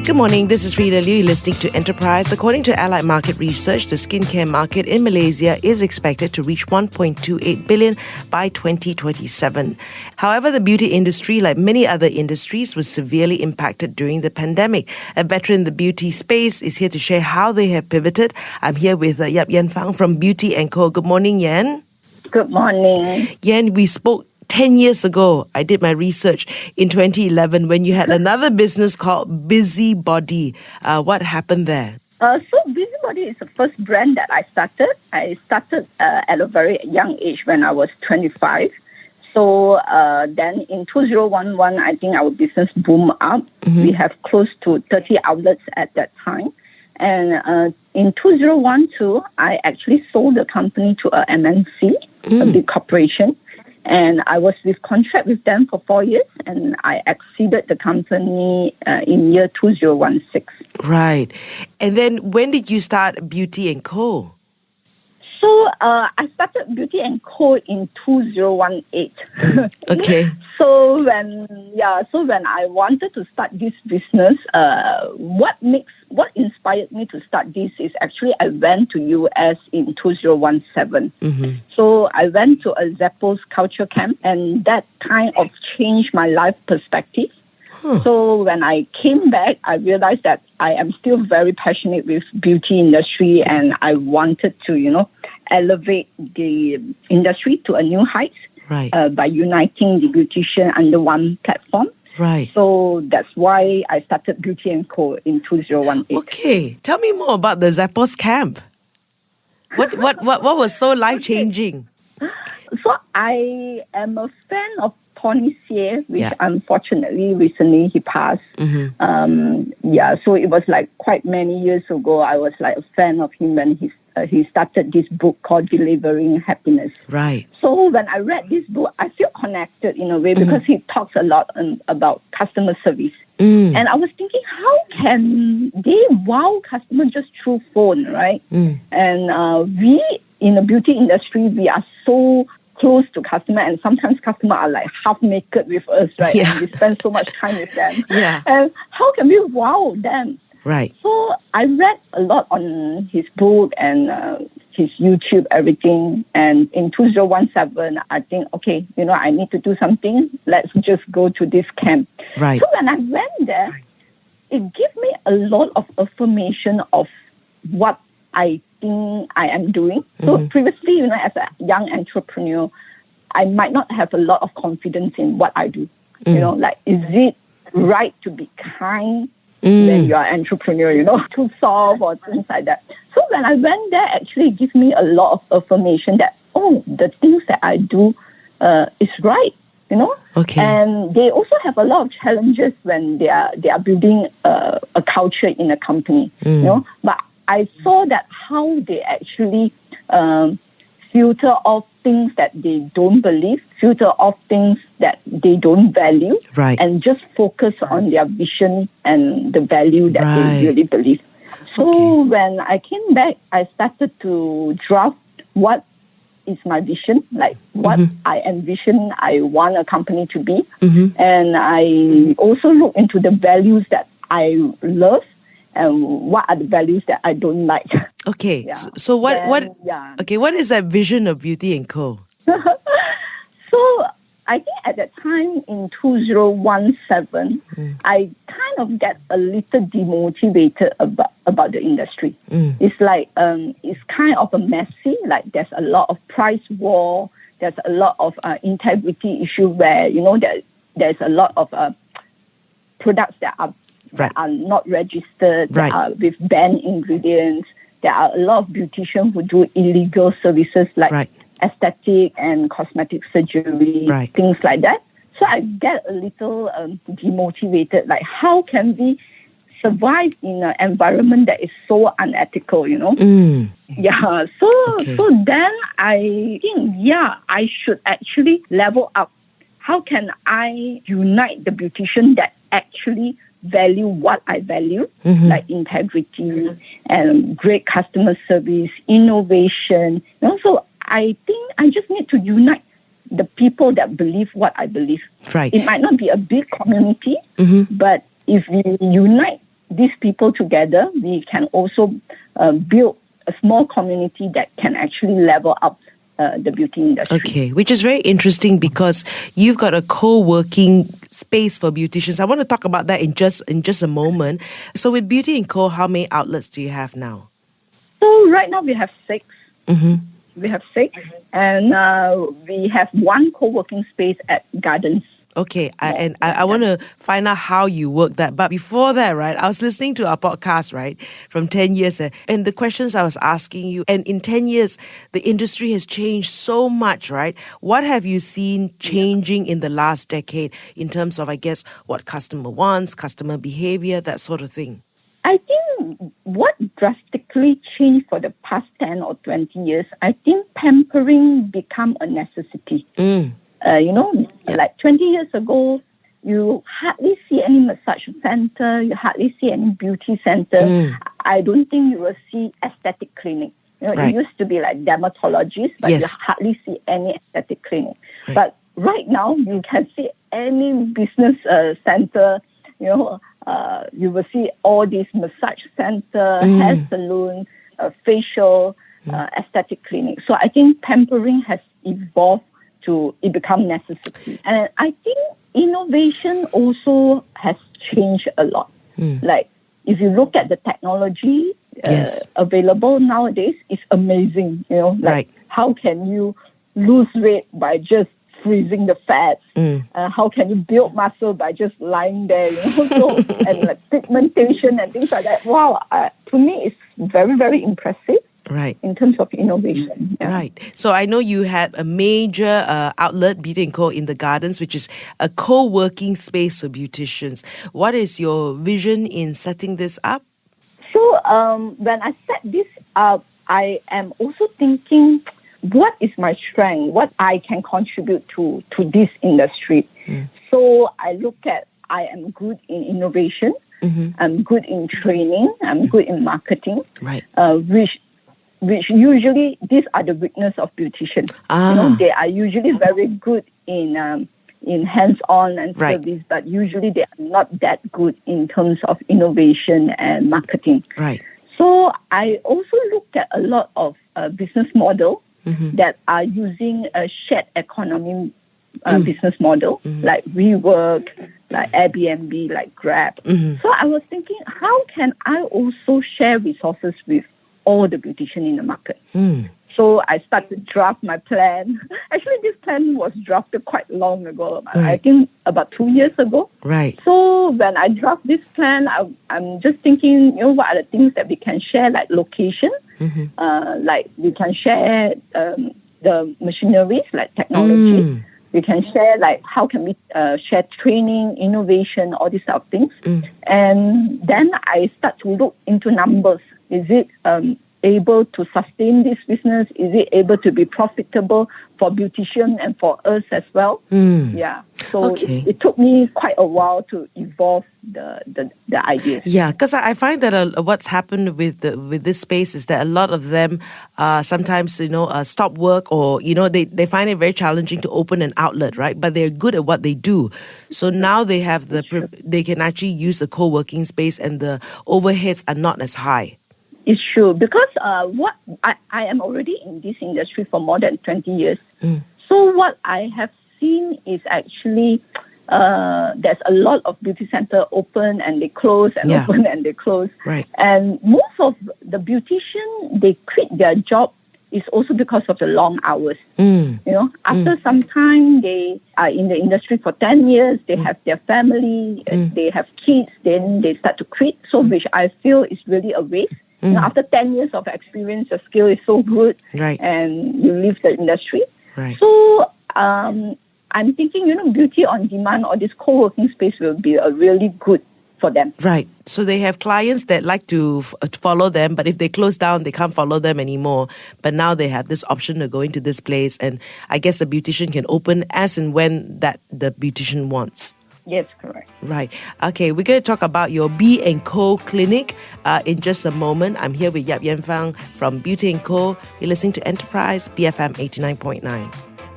Good morning, this is Freda Liu, listening to Enterprise. According to Allied Market Research, the skincare market in Malaysia is expected to reach 1.28 billion by 2027. However, the beauty industry, like many other industries, was severely impacted during the pandemic. A veteran in the beauty space is here to share how they have pivoted. I'm here with Yap Yann Fang from Beauty & Co. Good morning, Yan. Good morning. Yan, we spoke 10 years ago. I did my research in 2011 when you had another business called Busybody. What happened there? So Busybody is the first brand that I started. I started at a very young age when I was 25. So then in 2011, I think our business boomed up. Mm-hmm. We have close to 30 outlets at that time. And in 2012, I actually sold the company to a MNC, a big corporation. And I was with contract with them for 4 years, and I exited the company in year 2016. Right. And then when did you start Beauty & Co.? So I started Beauty & Co. in 2018. Okay. So when I wanted to start this business, what inspired me to start this is actually I went to US in 2017. Mm-hmm. So I went to a Zappos culture camp, and that kind of changed my life perspective. So when I came back, I realized that I am still very passionate with beauty industry, and I wanted to, elevate the industry to a new height. Right. By uniting the Beauticians under one platform. Right. So that's why I started Beauty & Co. in 2018. Okay. Tell me more about the Zappos camp. What was so life-changing? So I am a fan of Tony Xie, which unfortunately recently he passed. Mm-hmm. So it was like quite many years ago. I was like a fan of him when he started this book called Delivering Happiness. Right. So when I read this book, I feel connected in a way because he talks a lot about customer service. And I was thinking, how can they wow customers just through phone, right? And we in the beauty industry, we are so close to customer, and sometimes customers are like half naked with us, right? Yeah. And we spend so much time with them. Yeah. And how can we wow them? Right. So I read a lot on his book and his YouTube, everything. And in 2017, I think, okay, I need to do something. Let's just go to this camp. Right. So when I went there, it gave me a lot of affirmation of what I think I am doing. So previously, as a young entrepreneur, I might not have a lot of confidence in what I do. Like, is it right to be kind when you are an entrepreneur, too soft or things like that. So when I went there, actually it gives me a lot of affirmation that, the things that I do is right, Okay. And they also have a lot of challenges when they are building a culture in a company, But I saw that how they actually filter off things that they don't believe, filter off things that they don't value, right, and just focus on their vision and the value that they really believe. So when I came back, I started to draft what is my vision, like what I envision I want a company to be. And I also look into the values that I love and what are the values that I don't like. Okay, so what is that vision of Beauty & Co.? So I think at that time in 2017, I kind of get a little demotivated about the industry. It's like, it's kind of a messy, like there's a lot of price war, there's a lot of integrity issue where, there's a lot of products that are not registered, that are with banned ingredients. There are a lot of beauticians who do illegal services like aesthetic and cosmetic surgery, things like that. So I get a little demotivated, like how can we survive in an environment that is so unethical, Yeah, so then I think, I should actually level up. How can I unite the beautician that actually value what I value, like integrity and great customer service, innovation. So I think I just need to unite the people that believe what I believe. Right. It might not be a big community, but if we unite these people together, we can also build a small community that can actually level up the beauty industry. Okay, which is very interesting because you've got a co-working space for beauticians. I want to talk about that in just a moment. So with Beauty & Co, how many outlets do you have now? So right now we have 6. Mm-hmm. We have 6, and we have one co-working space at Gardens. Okay, I want to find out how you work that. But before that, right, I was listening to our podcast, right, from 10 years. And the questions I was asking you, and in 10 years, the industry has changed so much, right? What have you seen changing in the last decade in terms of, I guess, what customer wants, customer behavior, that sort of thing? I think what drastically changed for the past 10 or 20 years, I think pampering become a necessity. Like 20 years ago, you hardly see any massage center, you hardly see any beauty center. I don't think you will see aesthetic clinic. It used to be like dermatologists, but you hardly see any aesthetic clinic. Right. But right now, you can see any business center, you will see all these massage center, hair salon, facial, aesthetic clinic. So I think pampering has evolved to it become necessity. And I think innovation also has changed a lot. Like if you look at the technology available nowadays, it's amazing. How can you lose weight by just freezing the fats? How can you build muscle by just lying there? And like pigmentation and things like that. Wow, to me, it's very, very impressive. Right. In terms of innovation. Yeah. Right. So I know you had a major outlet, Beauty & Co, in the Gardens, which is a co-working space for beauticians. What is your vision in setting this up? So when I set this up, I am also thinking, what is my strength? What I can contribute to this industry? So I look at, I am good in innovation. I'm good in training. I'm good in marketing. Right. Which usually, these are the weakness of beauticians. They are usually very good in hands-on and service, but usually they are not that good in terms of innovation and marketing. Right. So I also looked at a lot of business models that are using a shared economy business model, like WeWork, like Airbnb, like Grab. So I was thinking, how can I also share resources with all the beauticians in the market? So I started to draft my plan. Actually, this plan was drafted quite long ago. I think about 2 years ago. Right. So when I draft this plan, I'm just thinking, what are the things that we can share, like location, like we can share the machineries, like technology. We can share, like, how can we share training, innovation, all these sort of things. And then I start to look into numbers. Is it able to sustain this business? Is it able to be profitable for beautician and for us as well? Yeah. So it took me quite a while to evolve the ideas. Yeah, because I find that what's happened with this space is that a lot of them sometimes stop work, or they find it very challenging to open an outlet, right? But they're good at what they do, so now they have they can actually use the co-working space, and the overheads are not as high. It's true, because what I am already in this industry for more than 20 years. So what I have seen is actually there's a lot of beauty center open and they close and open and they close. Right. And most of the beautician, they quit their job is also because of the long hours. After some time, they are in the industry for 10 years, they have their family, they have kids, then they start to quit. So which I feel is really a waste. After 10 years of experience, your skill is so good, and you leave the industry. Right. So I'm thinking, beauty on demand or this co-working space will be a really good for them. Right. So they have clients that like to follow them, but if they close down, they can't follow them anymore. But now they have this option to go into this place, and I guess the beautician can open as and when that the beautician wants. Yes, correct. Right. Okay, we're going to talk about your B&Co clinic in just a moment. I'm here with Yap Yann Fang from Beauty & Co. You're listening to Enterprise, BFM 89.9.